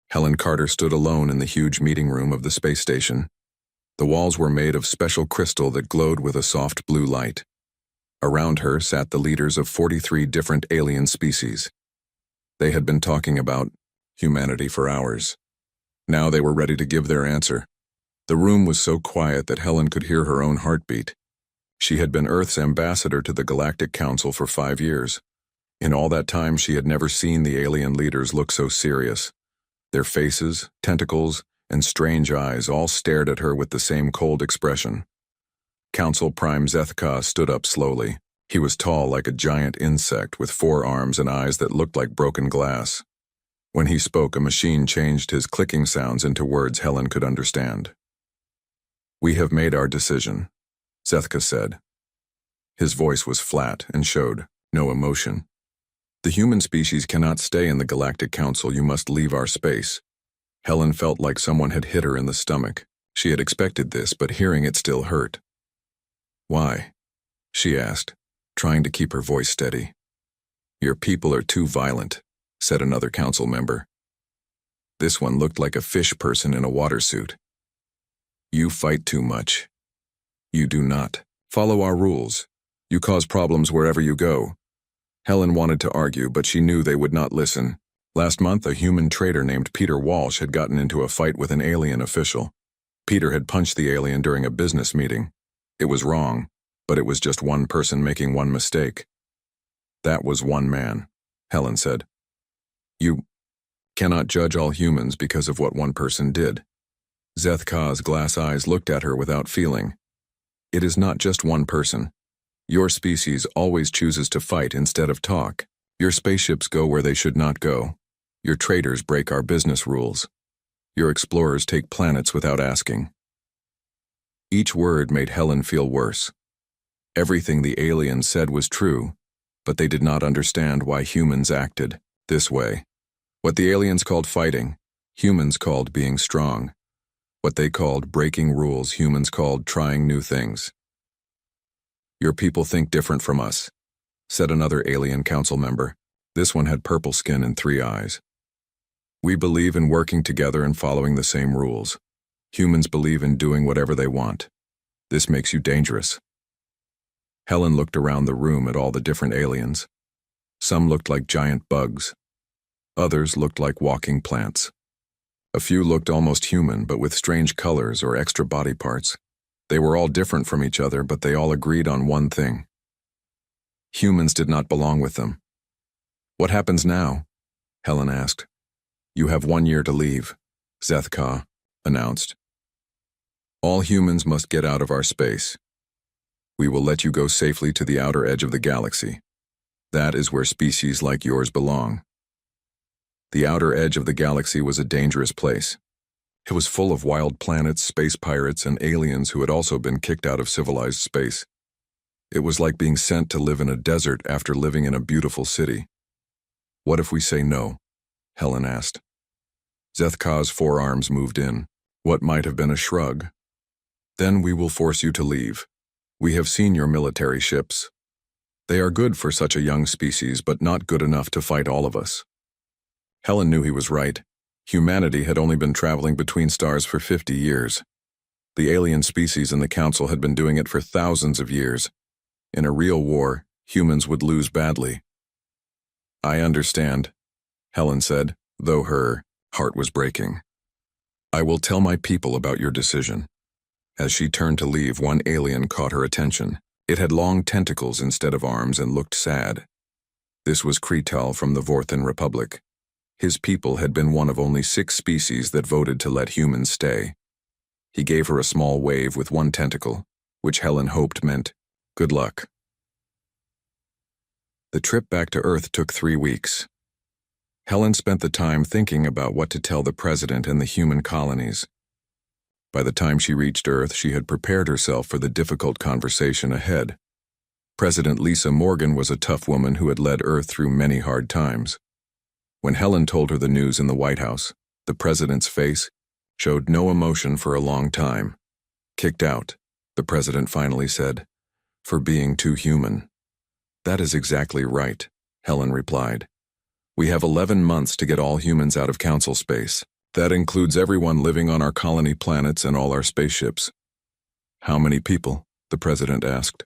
Helen Carter stood alone in the huge meeting room of the space station. The walls were made of special crystal that glowed with a soft blue light. Around her sat the leaders of 43 different alien species. They had been talking about humanity for hours. Now they were ready to give their answer. The room was so quiet that Helen could hear her own heartbeat. She had been Earth's ambassador to the Galactic Council for 5 years. In all that time, she had never seen the alien leaders look so serious. Their faces, tentacles, and strange eyes all stared at her with the same cold expression. Council Prime Zethka stood up slowly. He was tall like a giant insect with 4 arms and eyes that looked like broken glass. When he spoke, a machine changed his clicking sounds into words Helen could understand. "We have made our decision," Zethka said. His voice was flat and showed no emotion. "The human species cannot stay in the Galactic Council. You must leave our space." Helen felt like someone had hit her in the stomach. She had expected this, but hearing it still hurt. "Why?" she asked, trying to keep her voice steady. "Your people are too violent," said another council member. This one looked like a fish person in a water suit. "You fight too much. You do not follow our rules. You cause problems wherever you go." Helen wanted to argue, but she knew they would not listen. Last month, a human trader named Peter Walsh had gotten into a fight with an alien official. Peter had punched the alien during a business meeting. It was wrong, but it was just one person making one mistake. "That was one man," Helen said. "You cannot judge all humans because of what one person did." Zethka's glass eyes looked at her without feeling. "It is not just one person. Your species always chooses to fight instead of talk. Your spaceships go where they should not go. Your traders break our business rules. Your explorers take planets without asking." Each word made Helen feel worse. Everything the aliens said was true, but they did not understand why humans acted this way. What the aliens called fighting, humans called being strong. What they called breaking rules, humans called trying new things. "Your people think different from us," said another alien council member. This one had purple skin and 3 eyes. "We believe in working together and following the same rules. Humans believe in doing whatever they want. This makes you dangerous." Helen looked around the room at all the different aliens. Some looked like giant bugs. Others looked like walking plants. A few looked almost human, but with strange colors or extra body parts. They were all different from each other, but they all agreed on one thing. Humans did not belong with them. "What happens now?" Helen asked. "You have 1 year to leave," Zethka announced. "All humans must get out of our space. We will let you go safely to the outer edge of the galaxy. That is where species like yours belong." The outer edge of the galaxy was a dangerous place. It was full of wild planets, space pirates, and aliens who had also been kicked out of civilized space. It was like being sent to live in a desert after living in a beautiful city. "What if we say no?" Helen asked. Zethka's forearms moved in, what might have been a shrug. "Then we will force you to leave. We have seen your military ships. They are good for such a young species, but not good enough to fight all of us." Helen knew he was right. Humanity had only been traveling between stars for 50 years. The alien species in the Council had been doing it for thousands of years. In a real war, humans would lose badly. "I understand," Helen said, though her heart was breaking. "I will tell my people about your decision." As she turned to leave, one alien caught her attention. It had long tentacles instead of arms and looked sad. This was Kretal from the Vorthan Republic. His people had been one of only 6 species that voted to let humans stay. He gave her a small wave with one tentacle, which Helen hoped meant good luck. The trip back to Earth took 3 weeks. Helen spent the time thinking about what to tell the president and the human colonies. By the time she reached Earth, she had prepared herself for the difficult conversation ahead. President Lisa Morgan was a tough woman who had led Earth through many hard times. When Helen told her the news in the White House, the president's face showed no emotion for a long time. "Kicked out," the president finally said, "for being too human." "That is exactly right," Helen replied. "We have 11 months to get all humans out of council space. That includes everyone living on our colony planets and all our spaceships. How many people? The president asked.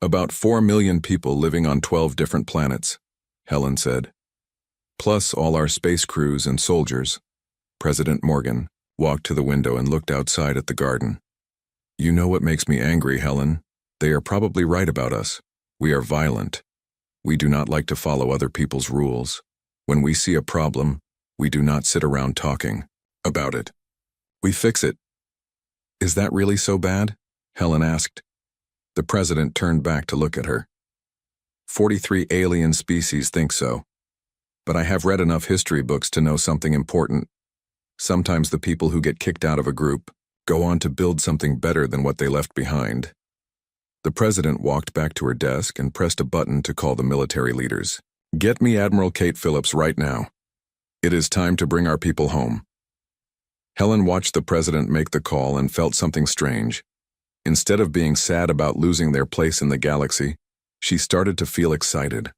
About 4 million people living on 12 different planets, Helen said. Plus all our space crews and soldiers. President Morgan walked to the window and looked outside at the garden. You know what makes me angry, Helen? They are probably right about us. We are violent. We do not like to follow other people's rules. When we see a problem, we do not sit around talking about it. We fix it. Is that really so bad? Helen asked. The president turned back to look at her. 43 alien species think so. But I have read enough history books to know something important. Sometimes the people who get kicked out of a group go on to build something better than what they left behind. The president walked back to her desk and pressed a button to call the military leaders. Get me Admiral Kate Phillips right now. It is time to bring our people home. Helen watched the president make the call and felt something strange. Instead of being sad about losing their place in the galaxy, she started to feel excited.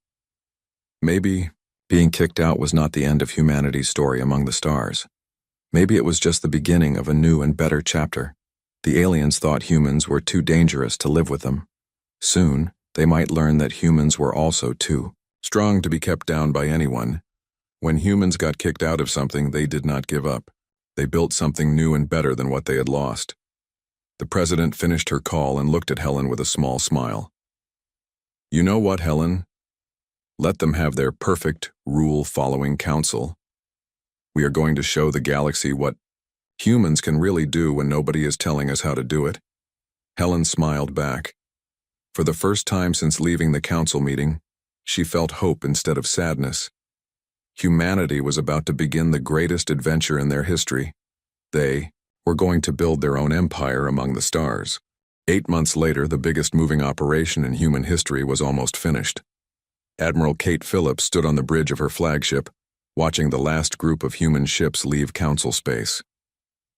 Maybe being kicked out was not the end of humanity's story among the stars. Maybe it was just the beginning of a new and better chapter. The aliens thought humans were too dangerous to live with them. Soon, they might learn that humans were also too strong to be kept down by anyone. When humans got kicked out of something, they did not give up. They built something new and better than what they had lost. The president finished her call and looked at Helen with a small smile. You know what, Helen? Let them have their perfect, rule-following council. We are going to show the galaxy what humans can really do when nobody is telling us how to do it. Helen smiled back. For the first time since leaving the council meeting, she felt hope instead of sadness. Humanity was about to begin the greatest adventure in their history. They were going to build their own empire among the stars. 8 months later, the biggest moving operation in human history was almost finished. Admiral Kate Phillips stood on the bridge of her flagship, watching the last group of human ships leave council space.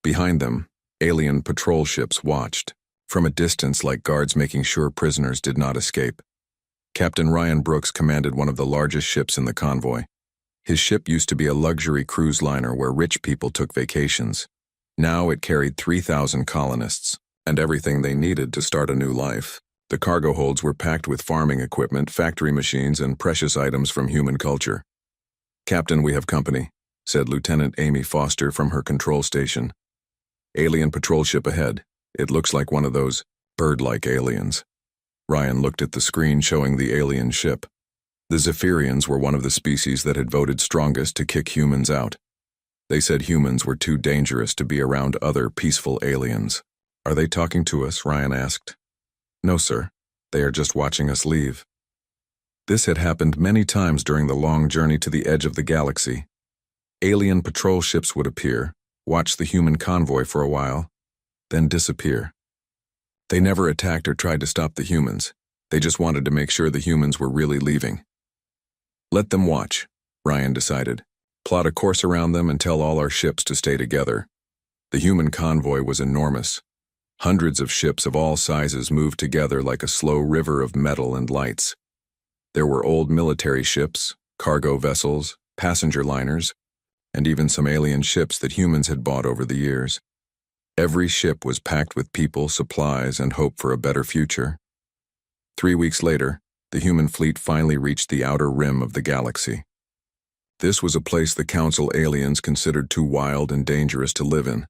Behind them, alien patrol ships watched, from a distance like guards making sure prisoners did not escape. Captain Ryan Brooks commanded one of the largest ships in the convoy. His ship used to be a luxury cruise liner where rich people took vacations. Now it carried 3,000 colonists, and everything they needed to start a new life. The cargo holds were packed with farming equipment, factory machines, and precious items from human culture. Captain, we have company, said Lieutenant Amy Foster from her control station. Alien patrol ship ahead. It looks like one of those bird-like aliens. Ryan looked at the screen showing the alien ship. The Zephyrians were one of the species that had voted strongest to kick humans out. They said humans were too dangerous to be around other peaceful aliens. Are they talking to us? Ryan asked. No, sir. They are just watching us leave. This had happened many times during the long journey to the edge of the galaxy. Alien patrol ships would appear, watch the human convoy for a while, then disappear. They never attacked or tried to stop the humans. They just wanted to make sure the humans were really leaving. Let them watch, Ryan decided. Plot a course around them and tell all our ships to stay together. The human convoy was enormous. Hundreds of ships of all sizes moved together like a slow river of metal and lights. There were old military ships, cargo vessels, passenger liners, and even some alien ships that humans had bought over the years. Every ship was packed with people, supplies, and hope for a better future. 3 weeks later, the human fleet finally reached the outer rim of the galaxy. This was a place the Council aliens considered too wild and dangerous to live in.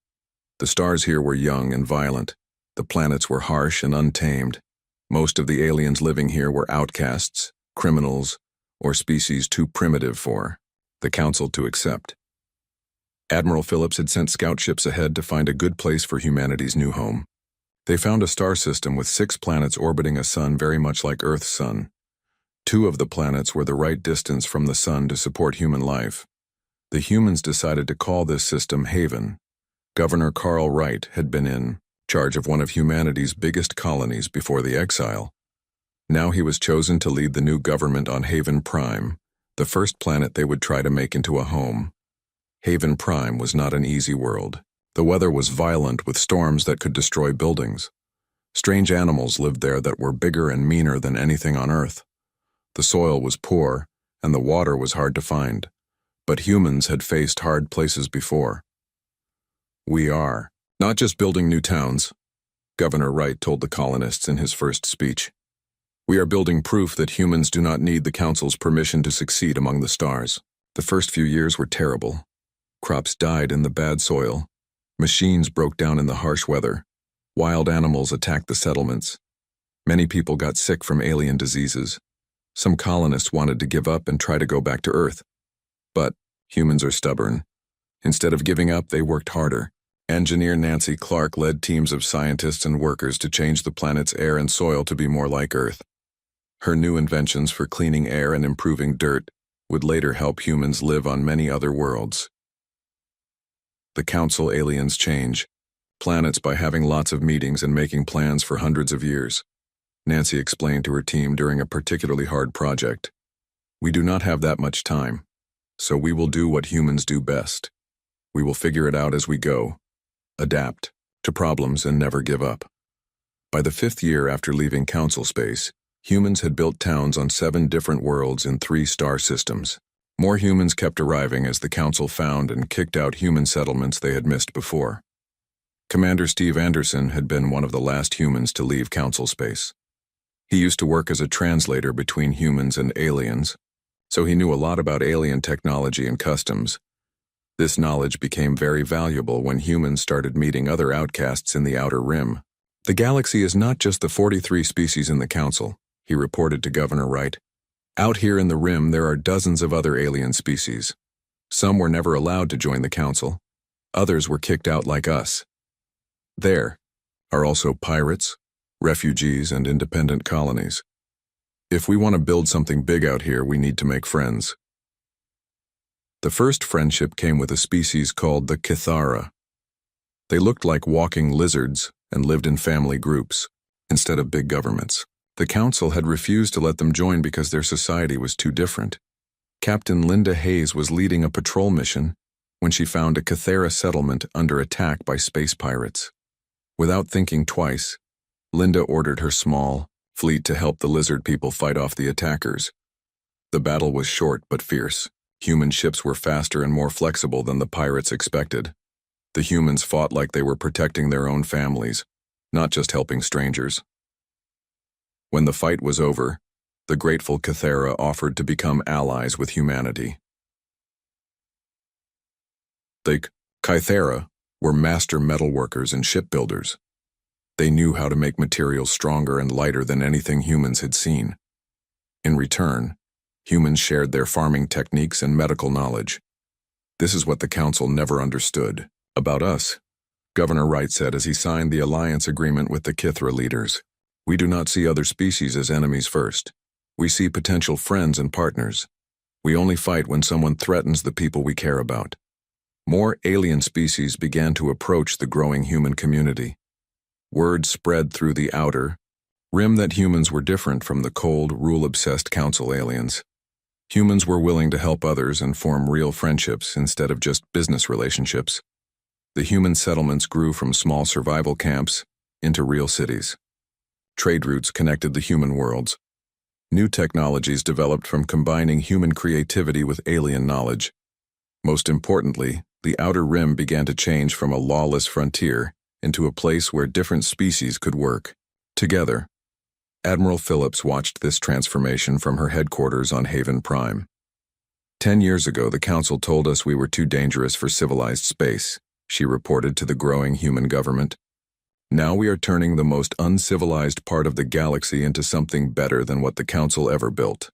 The stars here were young and violent. The planets were harsh and untamed. Most of the aliens living here were outcasts, criminals, or species too primitive for the Council to accept. Admiral Phillips had sent scout ships ahead to find a good place for humanity's new home. They found a star system with 6 planets orbiting a sun very much like Earth's sun. 2 of the planets were the right distance from the sun to support human life. The humans decided to call this system Haven. Governor Carl Wright had been in charge of one of humanity's biggest colonies before the exile. Now he was chosen to lead the new government on Haven Prime, the first planet they would try to make into a home. Haven Prime was not an easy world. The weather was violent with storms that could destroy buildings. Strange animals lived there that were bigger and meaner than anything on Earth. The soil was poor, and the water was hard to find. But humans had faced hard places before. We are not just building new towns, Governor Wright told the colonists in his first speech. We are building proof that humans do not need the Council's permission to succeed among the stars. The first few years were terrible. Crops died in the bad soil. Machines broke down in the harsh weather. Wild animals attacked the settlements. Many people got sick from alien diseases. Some colonists wanted to give up and try to go back to Earth. But humans are stubborn. Instead of giving up, they worked harder. Engineer Nancy Clark led teams of scientists and workers to change the planet's air and soil to be more like Earth. Her new inventions for cleaning air and improving dirt would later help humans live on many other worlds. The Council aliens change planets by having lots of meetings and making plans for hundreds of years. Nancy explained to her team during a particularly hard project. We do not have that much time, so we will do what humans do best. We will figure it out as we go, adapt to problems and never give up. By the 5th year after leaving Council space, humans had built towns on 7 different worlds in 3 star systems. More humans kept arriving as the Council found and kicked out human settlements they had missed before. Commander Steve Anderson had been one of the last humans to leave Council space. He used to work as a translator between humans and aliens, so he knew a lot about alien technology and customs. This knowledge became very valuable when humans started meeting other outcasts in the Outer Rim. The galaxy is not just the 43 species in the Council, he reported to Governor Wright. Out here in the Rim, there are dozens of other alien species. Some were never allowed to join the Council. Others were kicked out like us. There are also pirates, refugees, and independent colonies. If we want to build something big out here, we need to make friends. The first friendship came with a species called the Kithara. They looked like walking lizards and lived in family groups, instead of big governments. The Council had refused to let them join because their society was too different. Captain Linda Hayes was leading a patrol mission when she found a Kithara settlement under attack by space pirates. Without thinking twice, Linda ordered her small fleet to help the lizard people fight off the attackers. The battle was short but fierce. Human ships were faster and more flexible than the pirates expected. The humans fought like they were protecting their own families, not just helping strangers. When the fight was over, the grateful Kithara offered to become allies with humanity. The Kithara were master metalworkers and shipbuilders. They knew how to make materials stronger and lighter than anything humans had seen. In return, humans shared their farming techniques and medical knowledge. This is what the Council never understood about us, Governor Wright said as he signed the alliance agreement with the Kithara leaders. We do not see other species as enemies first. We see potential friends and partners. We only fight when someone threatens the people we care about. More alien species began to approach the growing human community. Word spread through the Outer Rim that humans were different from the cold, rule-obsessed Council aliens. Humans were willing to help others and form real friendships instead of just business relationships. The human settlements grew from small survival camps into real cities. Trade routes connected the human worlds. New technologies developed from combining human creativity with alien knowledge. Most importantly, the Outer Rim began to change from a lawless frontier into a place where different species could work together. Admiral Phillips watched this transformation from her headquarters on Haven Prime. 10 years ago, the Council told us we were too dangerous for civilized space, she reported to the growing human government. Now we are turning the most uncivilized part of the galaxy into something better than what the Council ever built.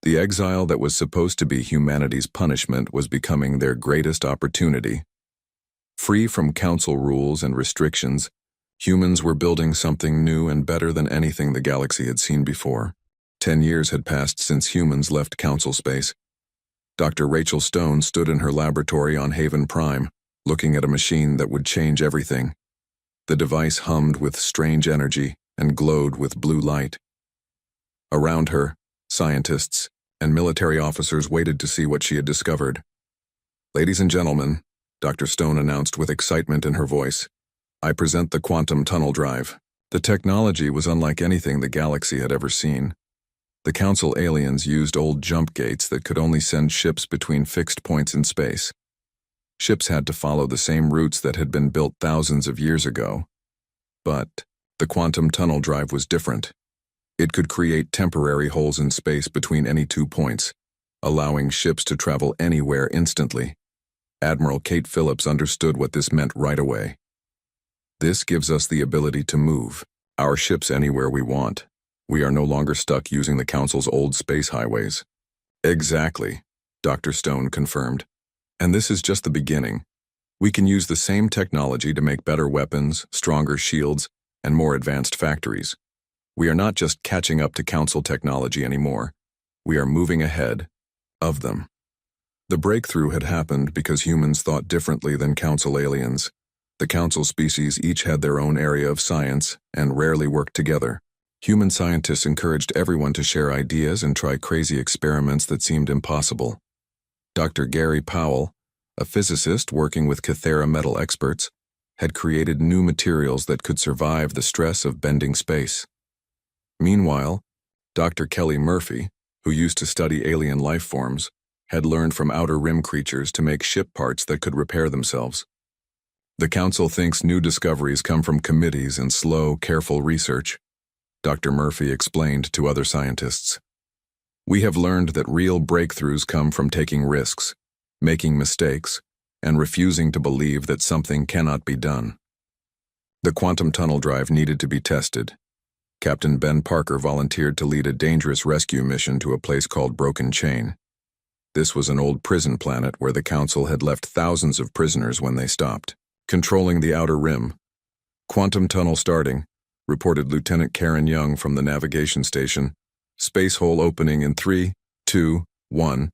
The exile that was supposed to be humanity's punishment was becoming their greatest opportunity. Free from Council rules and restrictions, humans were building something new and better than anything the galaxy had seen before. 10 years had passed since humans left Council space. Dr. Rachel Stone stood in her laboratory on Haven Prime, looking at a machine that would change everything. The device hummed with strange energy and glowed with blue light. Around her, scientists and military officers waited to see what she had discovered. Ladies and gentlemen, Dr. Stone announced with excitement in her voice, I present the quantum tunnel drive. The technology was unlike anything the galaxy had ever seen. The Council aliens used old jump gates that could only send ships between fixed points in space. Ships had to follow the same routes that had been built thousands of years ago. But the quantum tunnel drive was different. It could create temporary holes in space between any 2 points, allowing ships to travel anywhere instantly. Admiral Kate Phillips understood what this meant right away. This gives us the ability to move our ships anywhere we want. We are no longer stuck using the Council's old space highways. Exactly, Dr. Stone confirmed. And this is just the beginning. We can use the same technology to make better weapons, stronger shields, and more advanced factories. We are not just catching up to Council technology anymore. We are moving ahead of them. The breakthrough had happened because humans thought differently than Council aliens. The Council species each had their own area of science and rarely worked together. Human scientists encouraged everyone to share ideas and try crazy experiments that seemed impossible. Dr. Gary Powell, a physicist working with Cathera metal experts, had created new materials that could survive the stress of bending space. Meanwhile, Dr. Kelly Murphy, who used to study alien life forms, had learned from outer rim creatures to make ship parts that could repair themselves. The Council thinks new discoveries come from committees and slow, careful research, Dr. Murphy explained to other scientists. We have learned that real breakthroughs come from taking risks, making mistakes, and refusing to believe that something cannot be done. The quantum tunnel drive needed to be tested. Captain Ben Parker volunteered to lead a dangerous rescue mission to a place called Broken Chain. This was an old prison planet where the Council had left thousands of prisoners when they stopped. Controlling the outer rim. Quantum tunnel starting, reported Lieutenant Karen Young from the navigation station. Space hole opening in 3, 2, 1.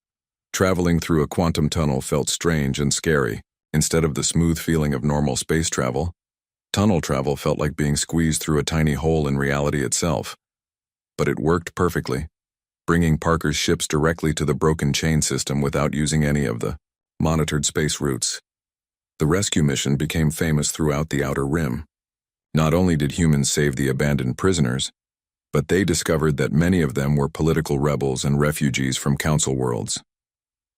Traveling through a quantum tunnel felt strange and scary. Instead of the smooth feeling of normal space travel, tunnel travel felt like being squeezed through a tiny hole in reality itself. But it worked perfectly, bringing Parker's ships directly to the Broken Chain system without using any of the monitored space routes. The rescue mission became famous throughout the outer rim. Not only did humans save the abandoned prisoners, but they discovered that many of them were political rebels and refugees from Council worlds.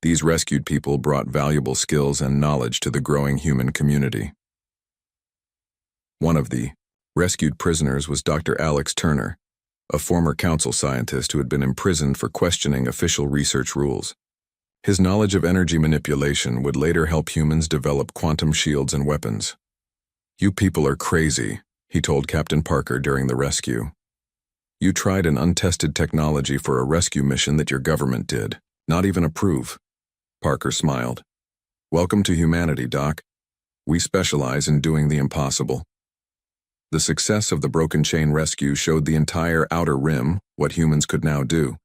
These rescued people brought valuable skills and knowledge to the growing human community. One of the rescued prisoners was Dr. Alex Turner, a former Council scientist who had been imprisoned for questioning official research rules. His knowledge of energy manipulation would later help humans develop quantum shields and weapons. "You people are crazy," he told Captain Parker during the rescue. "You tried an untested technology for a rescue mission that your government did not even approve." Parker smiled. "Welcome to humanity, Doc. We specialize in doing the impossible." The success of the Broken Chain rescue showed the entire outer rim what humans could now do.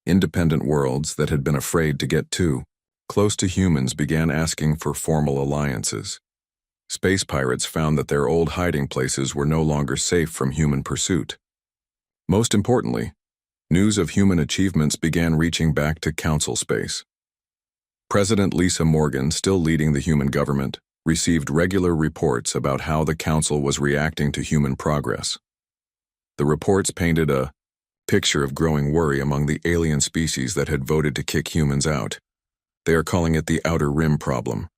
Independent worlds that had been afraid to get too close to humans began asking for formal alliances. Space pirates found that their old hiding places were no longer safe from human pursuit. Most importantly, news of human achievements began reaching back to Council space. President Lisa Morgan, still leading the human government, received regular reports about how the Council was reacting to human progress. The reports painted a picture of growing worry among the alien species that had voted to kick humans out. "They are calling it the Outer Rim problem,"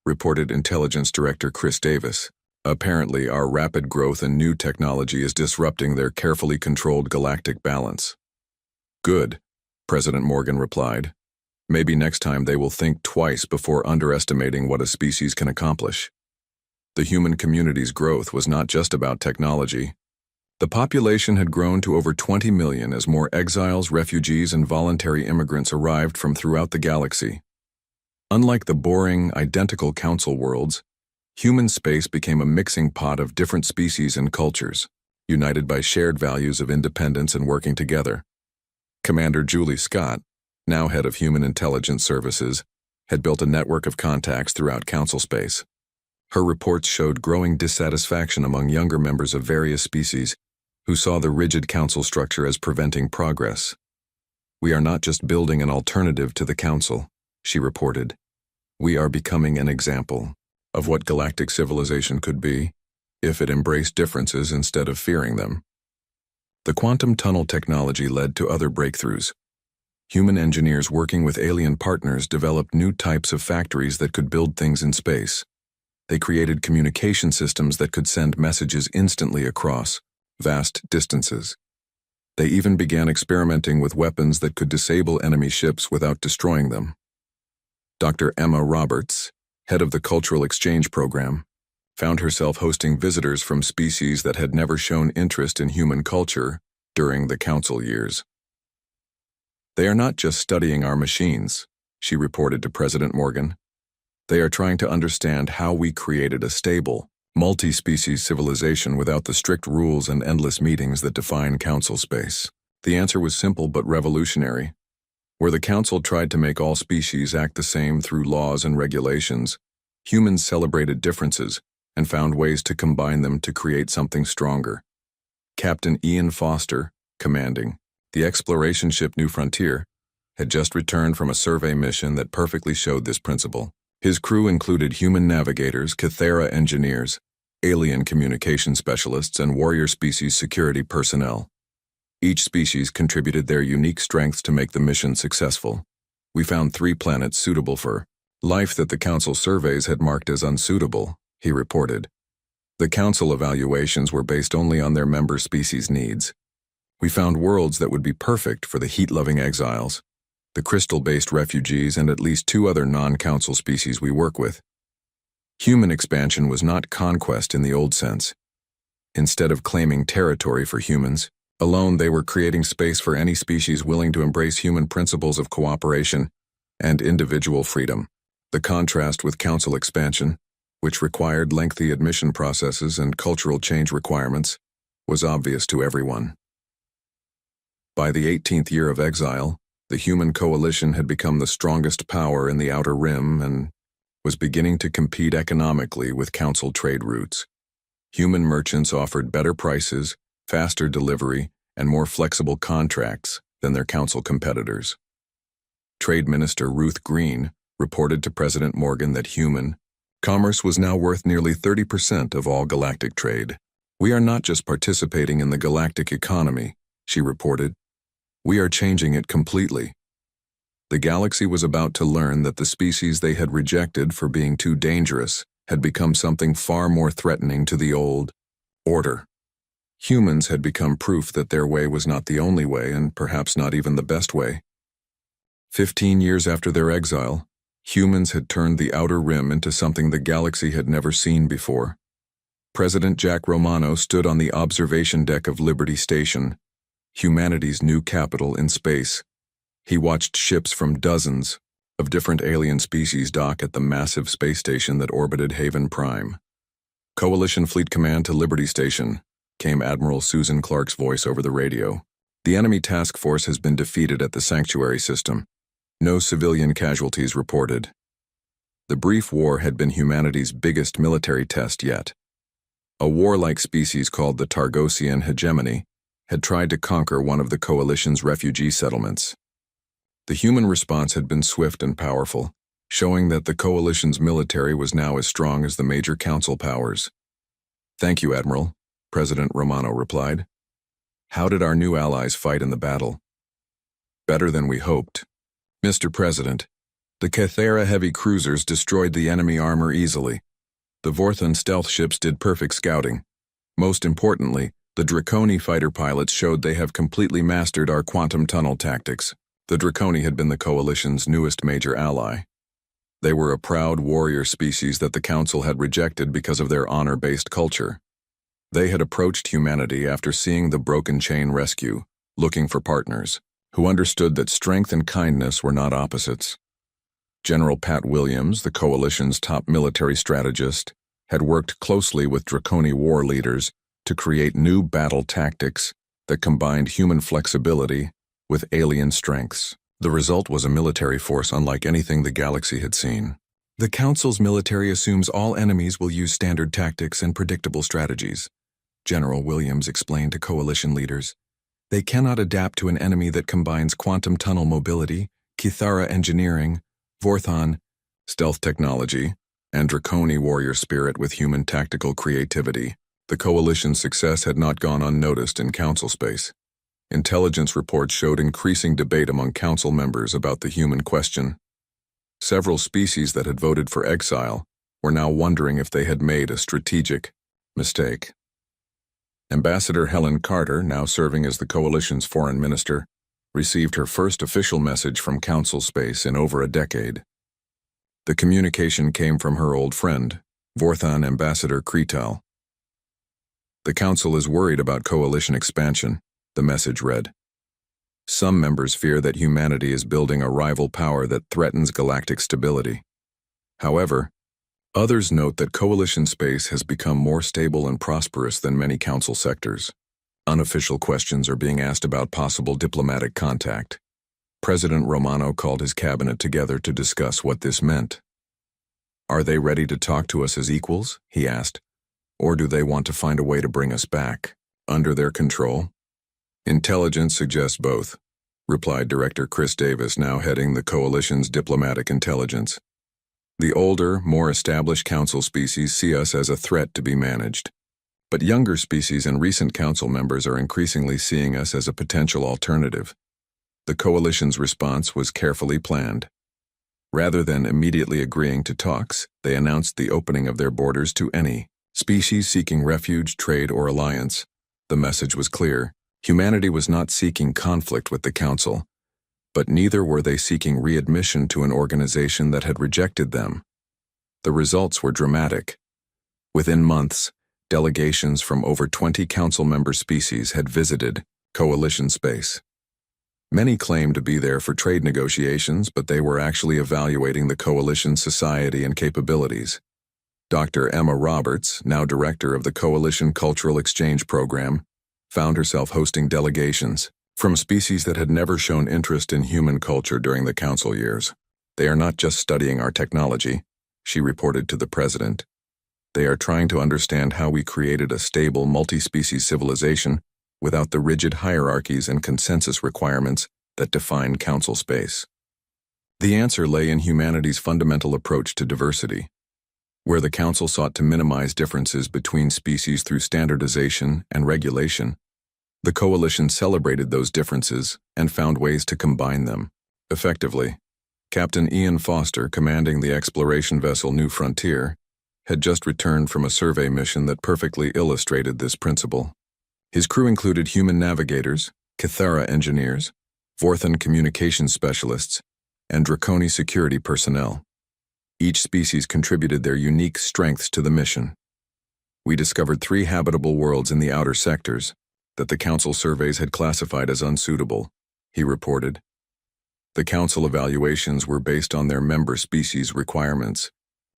reported Intelligence Director Chris Davis. "Apparently, our rapid growth and new technology is disrupting their carefully controlled galactic balance." "Good," President Morgan replied. "Maybe next time they will think twice before underestimating what a species can accomplish." The human community's growth was not just about technology. The population had grown to over 20 million as more exiles, refugees, and voluntary immigrants arrived from throughout the galaxy. Unlike the boring, identical Council worlds, human space became a mixing pot of different species and cultures, united by shared values of independence and working together. Commander Julie Scott, now head of Human Intelligence Services, had built a network of contacts throughout Council space. Her reports showed growing dissatisfaction among younger members of various species who saw the rigid Council structure as preventing progress. "We are not just building an alternative to the Council," she reported. "We are becoming an example of what galactic civilization could be if it embraced differences instead of fearing them." The quantum tunnel technology led to other breakthroughs. Human engineers working with alien partners developed new types of factories that could build things in space. They created communication systems that could send messages instantly across vast distances. They even began experimenting with weapons that could disable enemy ships without destroying them. Dr. Emma Roberts, head of the Cultural Exchange Program, found herself hosting visitors from species that had never shown interest in human culture during the Council years. "They are not just studying our machines," she reported to President Morgan. "They are trying to understand how we created a stable, multi-species civilization without the strict rules and endless meetings that define Council space." The answer was simple but revolutionary. Where the Council tried to make all species act the same through laws and regulations, humans celebrated differences and found ways to combine them to create something stronger. Captain Ian Foster, commanding the exploration ship New Frontier, had just returned from a survey mission that perfectly showed this principle. His crew included human navigators, Kythera engineers, alien communication specialists, and warrior species security personnel. Each species contributed their unique strengths to make the mission successful. "We found 3 planets suitable for life that the Council surveys had marked as unsuitable," he reported. The Council evaluations were based only on their member species' needs. "We found worlds that would be perfect for the heat-loving exiles, the crystal-based refugees, and at least 2 other non-Council species we work with." Human expansion was not conquest in the old sense. Instead of claiming territory for humans alone, they were creating space for any species willing to embrace human principles of cooperation and individual freedom. The contrast with Council expansion, which required lengthy admission processes and cultural change requirements, was obvious to everyone. By the 18th year of exile, the human coalition had become the strongest power in the Outer Rim and was beginning to compete economically with Council trade routes. Human merchants offered better prices, faster delivery, and more flexible contracts than their Council competitors. Trade Minister Ruth Green reported to President Morgan that human commerce was now worth nearly 30% of all galactic trade. "We are not just participating in the galactic economy," she reported. "We are changing it completely." The galaxy was about to learn that the species they had rejected for being too dangerous had become something far more threatening to the old order. Humans had become proof that their way was not the only way, and perhaps not even the best way. 15 years after their exile, humans had turned the Outer Rim into something the galaxy had never seen before. President Jack Romano stood on the observation deck of Liberty Station, humanity's new capital in space. He watched ships from dozens of different alien species dock at the massive space station that orbited Haven Prime. "Coalition Fleet Command to Liberty Station," came Admiral Susan Clark's voice over the radio. "The enemy task force has been defeated at the sanctuary system. No civilian casualties reported." The brief war had been humanity's biggest military test yet. A warlike species called the Targosian hegemony had tried to conquer one of the Coalition's refugee settlements. The human response had been swift and powerful, showing that the Coalition's military was now as strong as the major Council powers. "Thank you, Admiral," President Romano replied. "How did our new allies fight in the battle?" "Better than we hoped. Mr. President, the Kythera heavy cruisers destroyed the enemy armor easily. The Vorthon stealth ships did perfect scouting. Most importantly, the Draconi fighter pilots showed they have completely mastered our quantum tunnel tactics." The Draconi had been the Coalition's newest major ally. They were a proud warrior species that the Council had rejected because of their honor-based culture. They had approached humanity after seeing the Broken Chain rescue, looking for partners who understood that strength and kindness were not opposites. General Pat Williams, the Coalition's top military strategist, had worked closely with Draconi war leaders to create new battle tactics that combined human flexibility with alien strengths. The result was a military force unlike anything the galaxy had seen. "The Council's military assumes all enemies will use standard tactics and predictable strategies," General Williams explained to Coalition leaders. "They cannot adapt to an enemy that combines quantum tunnel mobility, Kythera engineering, Vorthon stealth technology, and Draconi warrior spirit with human tactical creativity." The Coalition's success had not gone unnoticed in Council space. Intelligence reports showed increasing debate among council members about the human question. Several species that had voted for exile were now wondering if they had made a strategic mistake. Ambassador Helen Carter, now serving as the coalition's foreign minister, received her first official message from council space in over a decade. The communication came from her old friend, Vorthan Ambassador Kretal. "The council is worried about coalition expansion," the message read. "Some members fear that humanity is building a rival power that threatens galactic stability. However, others note that coalition space has become more stable and prosperous than many council sectors. Unofficial questions are being asked about possible diplomatic contact." President Romano called his cabinet together to discuss what this meant. "Are they ready to talk to us as equals?" he asked. "Or do they want to find a way to bring us back under their control?" "Intelligence suggests both," replied Director Chris Davis, now heading the coalition's diplomatic intelligence. "The older, more established council species see us as a threat to be managed. But younger species and recent council members are increasingly seeing us as a potential alternative." The coalition's response was carefully planned. Rather than immediately agreeing to talks, they announced the opening of their borders to any species seeking refuge, trade, or alliance. The message was clear. Humanity was not seeking conflict with the council, but neither were they seeking readmission to an organization that had rejected them. The results were dramatic. Within months, delegations from over 20 council member species had visited coalition space. Many claimed to be there for trade negotiations, but they were actually evaluating the coalition's society and capabilities. Dr. Emma Roberts, now director of the Coalition Cultural Exchange Program, found herself hosting delegations from species that had never shown interest in human culture during the council years. "They are not just studying our technology," she reported to the president. "They are trying to understand how we created a stable, multi-species civilization without the rigid hierarchies and consensus requirements that define council space." The answer lay in humanity's fundamental approach to diversity. Where the council sought to minimize differences between species through standardization and regulation, the coalition celebrated those differences and found ways to combine them effectively. Captain Ian Foster, commanding the exploration vessel New Frontier, had just returned from a survey mission that perfectly illustrated this principle. His crew included human navigators, Cathara engineers, Vorthan communications specialists, and Draconi security personnel. Each species contributed their unique strengths to the mission. "We discovered 3 habitable worlds in the outer sectors that the council surveys had classified as unsuitable," he reported. "The council evaluations were based on their member species requirements.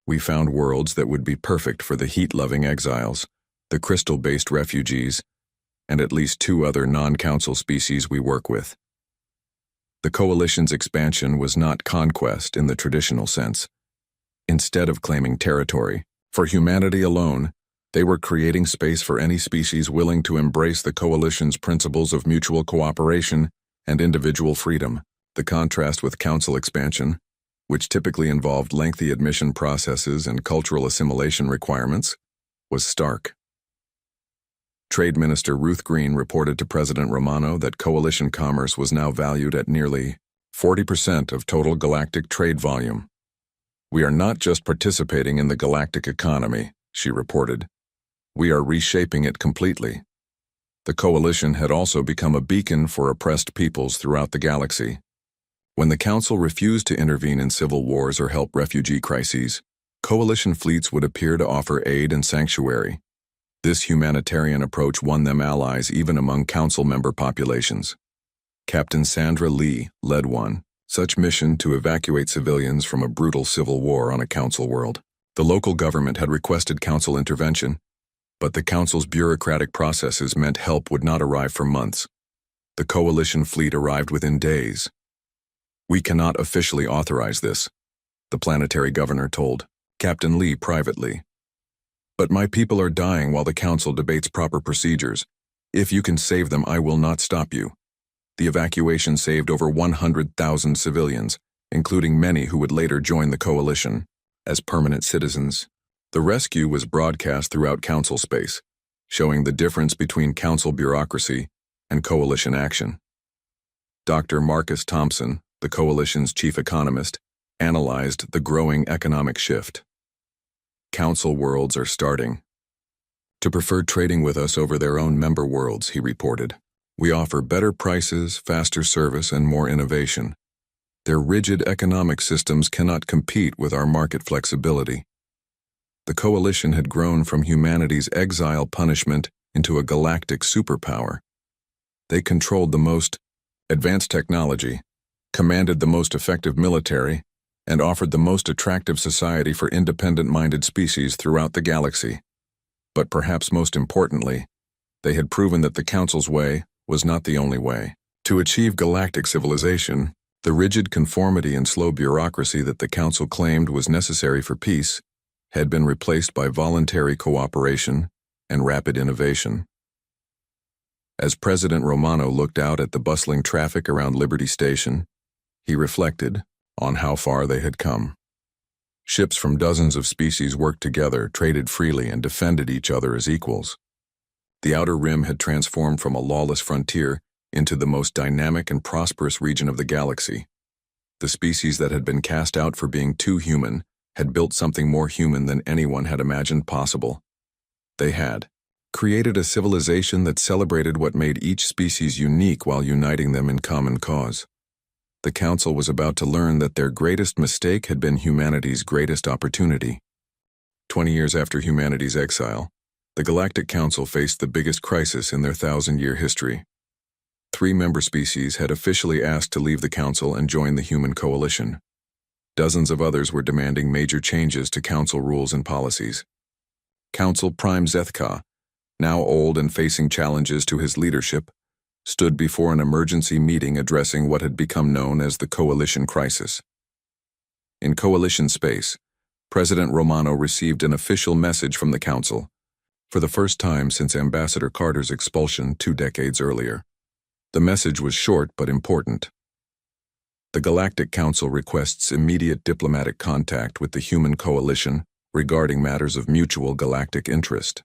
We found worlds that would be perfect for the heat-loving exiles, the crystal-based refugees, and at least 2 other non-council species we work with." The coalition's expansion was not conquest in the traditional sense. Instead of claiming territory for humanity alone, they were creating space for any species willing to embrace the coalition's principles of mutual cooperation and individual freedom. The contrast with council expansion, which typically involved lengthy admission processes and cultural assimilation requirements, was stark. Trade Minister Ruth Green reported to President Romano that coalition commerce was now valued at nearly 40% of total galactic trade volume. "We are not just participating in the galactic economy," she reported. "We are reshaping it completely." The coalition had also become a beacon for oppressed peoples throughout the galaxy. When the council refused to intervene in civil wars or help refugee crises, coalition fleets would appear to offer aid and sanctuary. This humanitarian approach won them allies even among council member populations. Captain Sandra Lee led one such mission to evacuate civilians from a brutal civil war on a council world. The local government had requested council intervention, but the council's bureaucratic processes meant help would not arrive for months. The coalition fleet arrived within days. "We cannot officially authorize this," the planetary governor told Captain Lee privately. "But my people are dying while the council debates proper procedures. If you can save them, I will not stop you." The evacuation saved over 100,000 civilians, including many who would later join the coalition as permanent citizens. The rescue was broadcast throughout council space, showing the difference between council bureaucracy and coalition action. Dr. Marcus Thompson, the coalition's chief economist, analyzed the growing economic shift. Council worlds are starting to prefer trading with us over their own member worlds, he reported. We offer better prices, faster service, and more innovation. Their rigid economic systems cannot compete with our market flexibility. The coalition had grown from humanity's exile punishment into a galactic superpower. They controlled the most advanced technology, commanded the most effective military, and offered the most attractive society for independent-minded species throughout the galaxy. But perhaps most importantly, they had proven that the Council's way was not the only way. To achieve galactic civilization, the rigid conformity and slow bureaucracy that the Council claimed was necessary for peace had been replaced by voluntary cooperation and rapid innovation. As President Romano looked out at the bustling traffic around Liberty Station, he reflected on how far they had come. Ships from dozens of species worked together, traded freely, and defended each other as equals. The Outer Rim had transformed from a lawless frontier into the most dynamic and prosperous region of the galaxy. The species that had been cast out for being too human had built something more human than anyone had imagined possible. They had created a civilization that celebrated what made each species unique while uniting them in common cause. The Council was about to learn that their greatest mistake had been humanity's greatest opportunity. 20 years after humanity's exile, the Galactic Council faced the biggest crisis in their 1,000-year history. 3 member species had officially asked to leave the Council and join the human coalition. Dozens of others were demanding major changes to Council rules and policies. Council Prime Zethka, now old and facing challenges to his leadership, stood before an emergency meeting addressing what had become known as the coalition crisis. In coalition space, President Romano received an official message from the Council, for the first time since Ambassador Carter's expulsion 2 decades earlier. The message was short but important. The Galactic Council requests immediate diplomatic contact with the human coalition regarding matters of mutual galactic interest.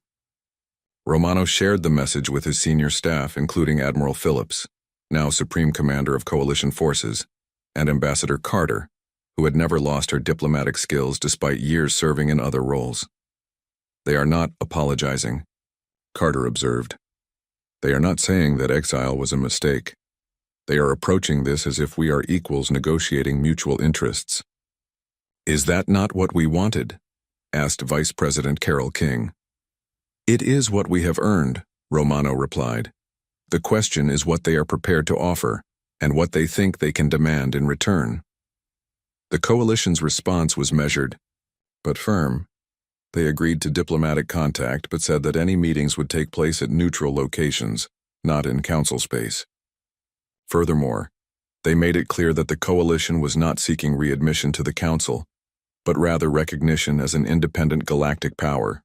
Romano shared the message with his senior staff, including Admiral Phillips, now Supreme Commander of Coalition Forces, and Ambassador Carter, who had never lost her diplomatic skills despite years serving in other roles. They are not apologizing, Carter observed. They are not saying that exile was a mistake. They are approaching this as if we are equals negotiating mutual interests. Is that not what we wanted? Asked Vice President Carol King. It is what we have earned, Romano replied. The question is what they are prepared to offer, and what they think they can demand in return. The coalition's response was measured, but firm. They agreed to diplomatic contact but said that any meetings would take place at neutral locations, not in council space. Furthermore, they made it clear that the coalition was not seeking readmission to the council, but rather recognition as an independent galactic power.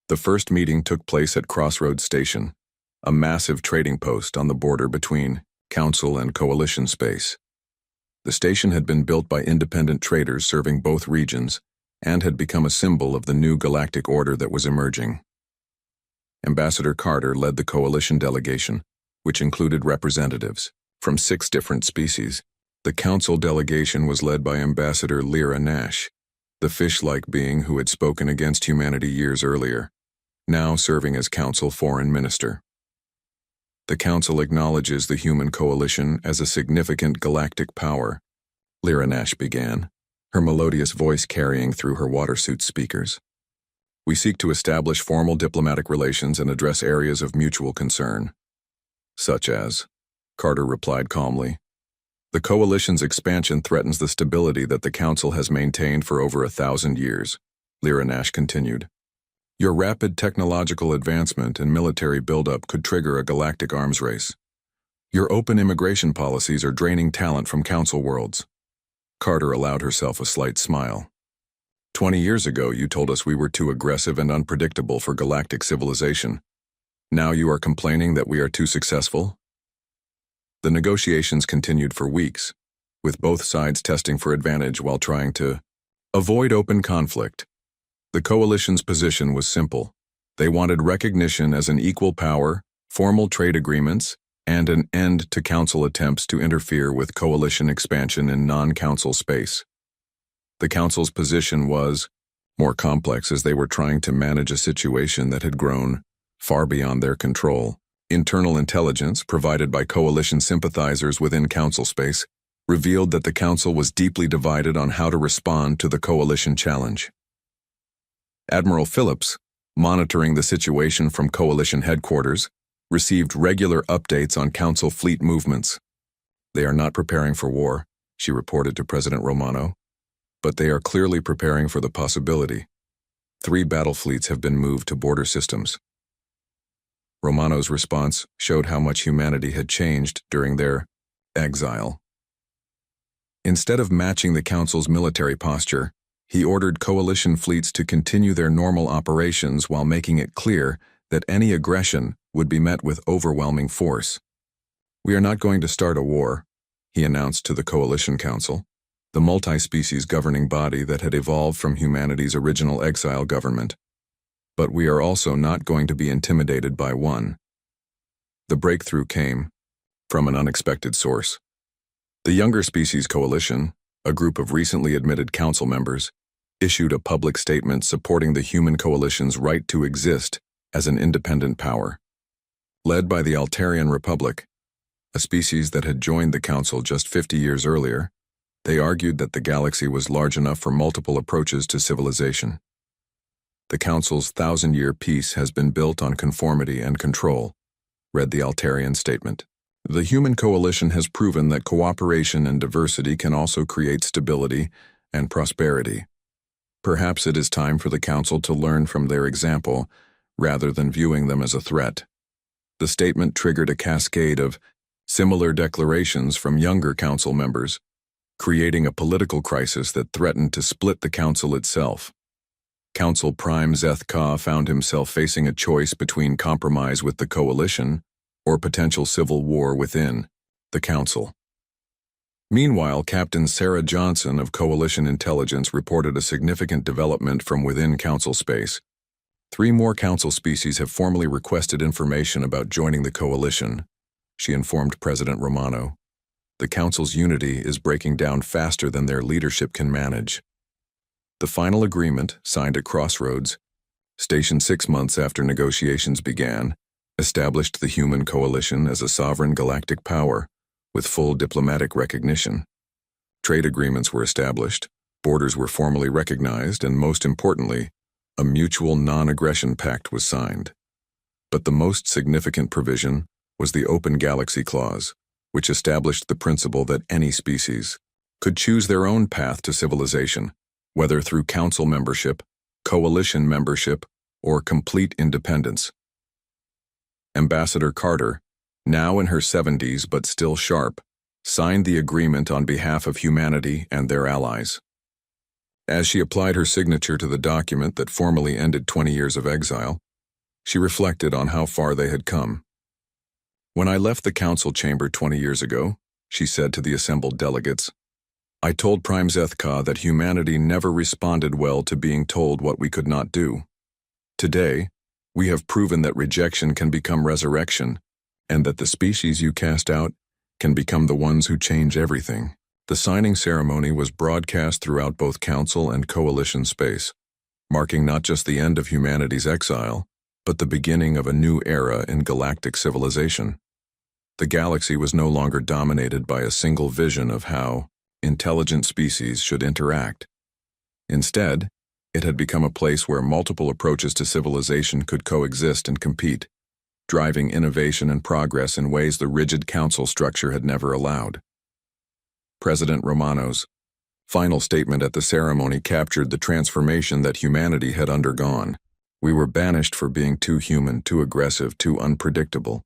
The first meeting took place at Crossroads Station, a massive trading post on the border between council and coalition space. The station had been built by independent traders serving both regions and had become a symbol of the new galactic order that was emerging. Ambassador Carter led the coalition delegation, which included representatives from 6 different species. The council delegation was led by Ambassador Lyra Nash, the fish-like being who had spoken against humanity years earlier, now serving as Council Foreign Minister. The Council acknowledges the human coalition as a significant galactic power, Lyra Nash began, her melodious voice carrying through her water-suit speakers. We seek to establish formal diplomatic relations and address areas of mutual concern. Such as, Carter replied calmly, the coalition's expansion threatens the stability that the Council has maintained for over 1,000 years, Lyra Nash continued. Your rapid technological advancement and military buildup could trigger a galactic arms race. Your open immigration policies are draining talent from Council worlds. Carter allowed herself a slight smile. 20 years ago, you told us we were too aggressive and unpredictable for galactic civilization. Now you are complaining that we are too successful? The negotiations continued for weeks, with both sides testing for advantage while trying to avoid open conflict. The coalition's position was simple. They wanted recognition as an equal power, formal trade agreements, and an end to Council attempts to interfere with coalition expansion in non-Council space. The Council's position was more complex as they were trying to manage a situation that had grown far beyond their control. Internal intelligence provided by coalition sympathizers within Council space revealed that the Council was deeply divided on how to respond to the coalition challenge. Admiral Phillips, monitoring the situation from coalition headquarters, received regular updates on Council fleet movements. "They are not preparing for war," she reported to President Romano, "but they are clearly preparing for the possibility. 3 battle fleets have been moved to border systems." Romano's response showed how much humanity had changed during their exile. Instead of matching the Council's military posture, he ordered coalition fleets to continue their normal operations while making it clear that any aggression would be met with overwhelming force. "We are not going to start a war," he announced to the Coalition Council, the multi-species governing body that had evolved from humanity's original exile government. "But we are also not going to be intimidated by one." The breakthrough came from an unexpected source. The Younger Species Coalition, a group of recently admitted council members, issued a public statement supporting the human coalition's right to exist as an independent power. Led by the Altarian Republic, a species that had joined the Council just 50 years earlier, they argued that the galaxy was large enough for multiple approaches to civilization. "The Council's 1,000-year peace has been built on conformity and control," read the Altarian statement. "The human coalition has proven that cooperation and diversity can also create stability and prosperity. Perhaps it is time for the Council to learn from their example rather than viewing them as a threat." The statement triggered a cascade of similar declarations from younger Council members, creating a political crisis that threatened to split the Council itself. Council Prime Zeth Ka found himself facing a choice between compromise with the coalition or potential civil war within the Council. Meanwhile, Captain Sarah Johnson of Coalition Intelligence reported a significant development from within Council space. 3 more Council species have formally requested information about joining the coalition, she informed President Romano. "The Council's unity is breaking down faster than their leadership can manage." The final agreement, signed at Crossroads, stationed 6 months after negotiations began, established the human coalition as a sovereign galactic power with full diplomatic recognition. Trade agreements were established, borders were formally recognized, and most importantly, a mutual non-aggression pact was signed. But the most significant provision was the Open Galaxy Clause, which established the principle that any species could choose their own path to civilization, whether through Council membership, coalition membership, or complete independence. Ambassador Carter, now in her 70s but still sharp, signed the agreement on behalf of humanity and their allies. As she applied her signature to the document that formally ended 20 years of exile, she reflected on how far they had come. "When I left the Council chamber 20 years ago," she said to the assembled delegates, "I told Prime Zeth Ka that humanity never responded well to being told what we could not do. Today, we have proven that rejection can become resurrection, and that the species you cast out can become the ones who change everything." The signing ceremony was broadcast throughout both Council and Coalition space, marking not just the end of humanity's exile, but the beginning of a new era in galactic civilization. The galaxy was no longer dominated by a single vision of how intelligent species should interact. Instead, it had become a place where multiple approaches to civilization could coexist and compete, driving innovation and progress in ways the rigid Council structure had never allowed. President Romano's final statement at the ceremony captured the transformation that humanity had undergone. "We were banished for being too human, too aggressive, too unpredictable.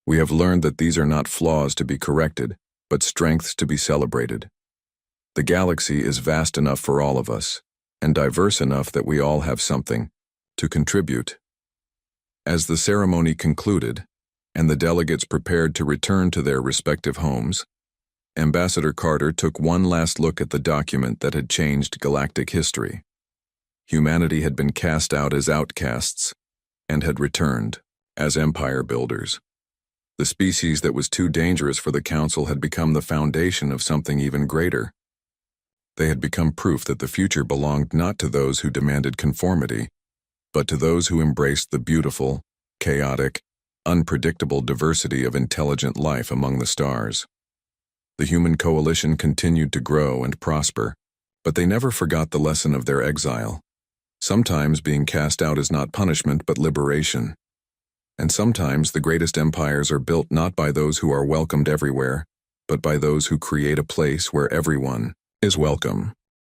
We have learned that these are not flaws to be corrected, but strengths to be celebrated. The galaxy is vast enough for all of us, and diverse enough that we all have something to contribute." As the ceremony concluded, and the delegates prepared to return to their respective homes, Ambassador Carter took one last look at the document that had changed galactic history. Humanity had been cast out as outcasts and had returned as empire builders. The species that was too dangerous for the council had become the foundation of something even greater. They had become proof that the future belonged not to those who demanded conformity, but to those who embraced the beautiful, chaotic, unpredictable diversity of intelligent life among the stars. The human coalition continued to grow and prosper, but they never forgot the lesson of their exile. Sometimes being cast out is not punishment but liberation. And sometimes the greatest empires are built not by those who are welcomed everywhere, but by those who create a place where everyone is welcome.